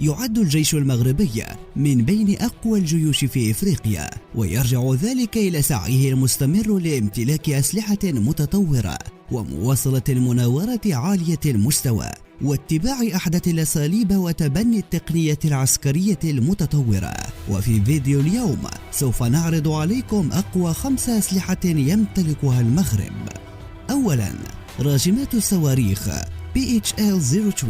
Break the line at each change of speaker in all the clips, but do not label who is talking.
يعد الجيش المغربي من بين أقوى الجيوش في إفريقيا، ويرجع ذلك إلى سعيه المستمر لامتلاك أسلحة متطورة ومواصلة المناورة عالية المستوى واتباع أحدث الأساليب وتبني التقنية العسكرية المتطورة. وفي فيديو اليوم سوف نعرض عليكم أقوى 5 أسلحة يمتلكها المغرب. أولا، راجمات الصواريخ PHL-03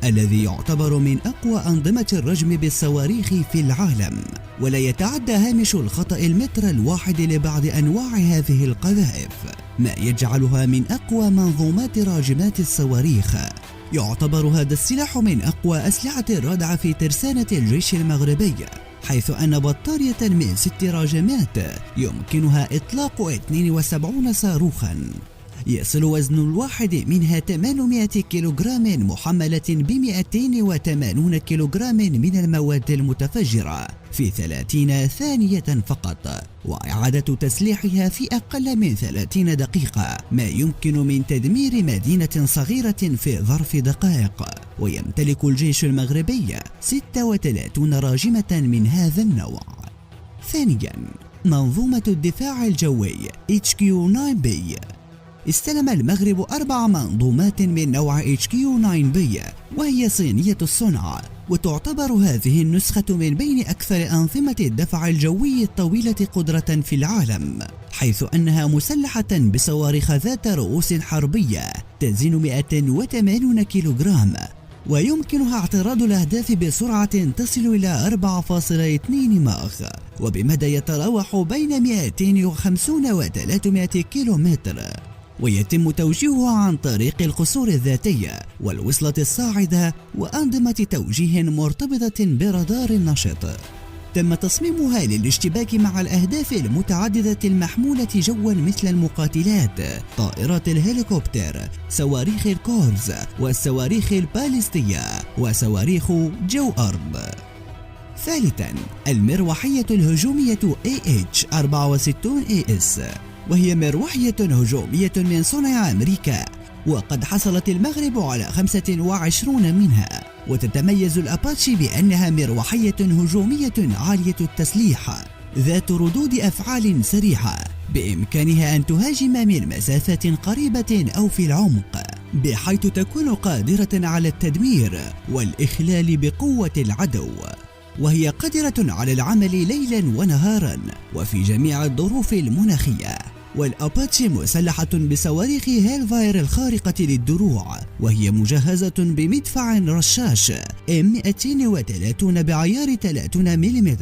الذي يعتبر من أقوى أنظمة الرجم بالصواريخ في العالم، ولا يتعدى هامش الخطأ المتر الواحد لبعض أنواع هذه القذائف، ما يجعلها من أقوى منظومات راجمات الصواريخ. يعتبر هذا السلاح من أقوى أسلحة الردع في ترسانة الجيش المغربي، حيث أن بطارية من 6 راجمات يمكنها إطلاق 72 صاروخا. يصل وزن الواحد منها 800 كيلوغرام محملة ب 280 كيلوغرام من المواد المتفجرة في 30 ثانية فقط، وإعادة تسليحها في أقل من 30 دقيقة، ما يمكن من تدمير مدينة صغيرة في ظرف دقائق. ويمتلك الجيش المغربي 36 راجمة من هذا النوع. ثانيا، منظومة الدفاع الجوي HQ-9B. استلم المغرب 4 منظومات من نوع HQ-9B، وهي صينية الصنع، وتعتبر هذه النسخة من بين أكثر أنظمة الدفع الجوي الطويلة قدرة في العالم، حيث أنها مسلحة بصواريخ ذات رؤوس حربية تزن 180 كيلوغرام، ويمكنها اعتراض الأهداف بسرعة تصل إلى 4.2 ماخ، وبمدى يتراوح بين 250 و 300 كيلومتر. ويتم توجيهها عن طريق القصور الذاتية والوصلة الصاعدة وأنظمة توجيه مرتبطة برادار نشط. تم تصميمها للاشتباك مع الأهداف المتعددة المحمولة جوا مثل المقاتلات، طائرات الهليكوبتر، صواريخ الكورز، والصواريخ الباليستية، وصواريخ جو أرض. ثالثا، المروحية الهجومية AH-64AS، وهي مروحية هجومية من صنع أمريكا، وقد حصلت المغرب على 25 منها. وتتميز الأباتشي بأنها مروحية هجومية عالية التسليح ذات ردود أفعال سريعة، بإمكانها أن تهاجم من مسافات قريبة أو في العمق، بحيث تكون قادرة على التدمير والإخلال بقوة العدو، وهي قادرة على العمل ليلا ونهارا وفي جميع الظروف المناخية. والأباتشي مسلحة بصواريخ هيلفاير الخارقة للدروع، وهي مجهزة بمدفع رشاش M230 بعيار 30 ملم،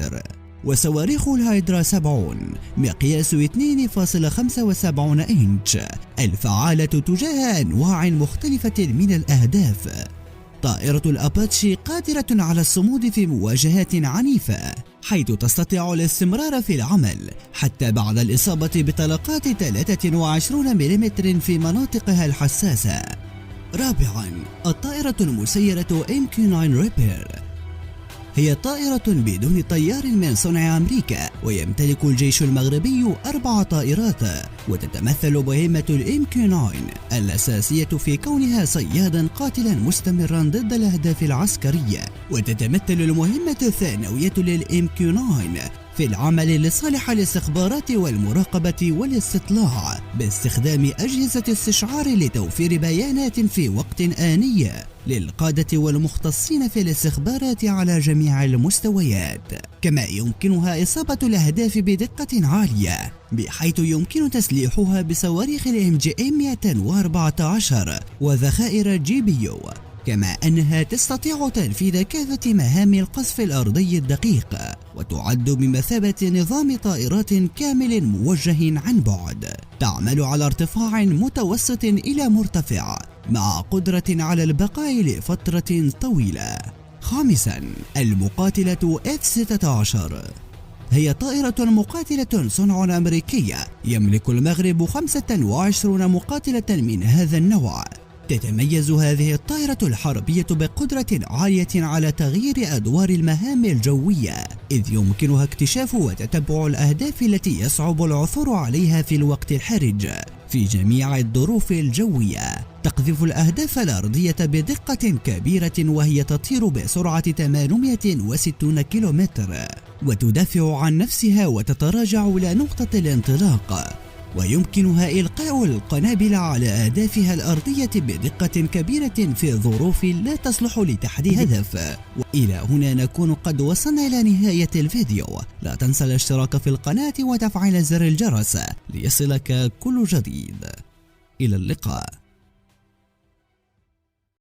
وصواريخ الهيدرا 70 مقياس 2.75 إنش الفعالة تجاه أنواع مختلفة من الأهداف. طائرة الأباتشي قادرة على الصمود في مواجهات عنيفة، حيث تستطيع الاستمرار في العمل حتى بعد الإصابة بطلقات 23 ملم في مناطقها الحساسة. رابعا، الطائرة المسيرة MQ-9 ريبير، هي طائرة بدون طيار من صنع أمريكا، ويمتلك الجيش المغربي 4 طائرات، وتتمثل مهمة MQ-9 الأساسية في كونها صيادا قاتلا مستمرا ضد الأهداف العسكرية. وتتمثل المهمة الثانوية MQ-9 في العمل لصالح الاستخبارات والمراقبة والاستطلاع باستخدام أجهزة استشعار لتوفير بيانات في وقت آني للقادة والمختصين في الاستخبارات على جميع المستويات. كما يمكنها إصابة الأهداف بدقة عالية، بحيث يمكن تسليحها بصواريخ MGM 114 وذخائر GPU، كما أنها تستطيع تنفيذ كافة مهام القصف الأرضي الدقيق، وتعد بمثابة نظام طائرات كامل موجه عن بعد، تعمل على ارتفاع متوسط إلى مرتفع مع قدرة على البقاء لفترة طويلة. خامسا، المقاتلة F-16، هي طائرة مقاتلة صنع أمريكي، يملك المغرب 25 مقاتلة من هذا النوع. تتميز هذه الطائرة الحربية بقدرة عالية على تغيير أدوار المهام الجوية، إذ يمكنها اكتشاف وتتبع الأهداف التي يصعب العثور عليها في الوقت الحرج في جميع الظروف الجوية. تقذف الأهداف الأرضية بدقة كبيرة وهي تطير بسرعة 860 كيلومتر، وتدافع عن نفسها وتتراجع إلى نقطة الانطلاق، ويمكنها إلقاء القنابل على أهدافها الأرضية بدقة كبيرة في ظروف لا تصلح لتحديد هدف. وإلى هنا نكون قد وصلنا إلى نهاية الفيديو. لا تنسى الاشتراك في القناة وتفعيل زر الجرس ليصلك كل جديد. إلى اللقاء.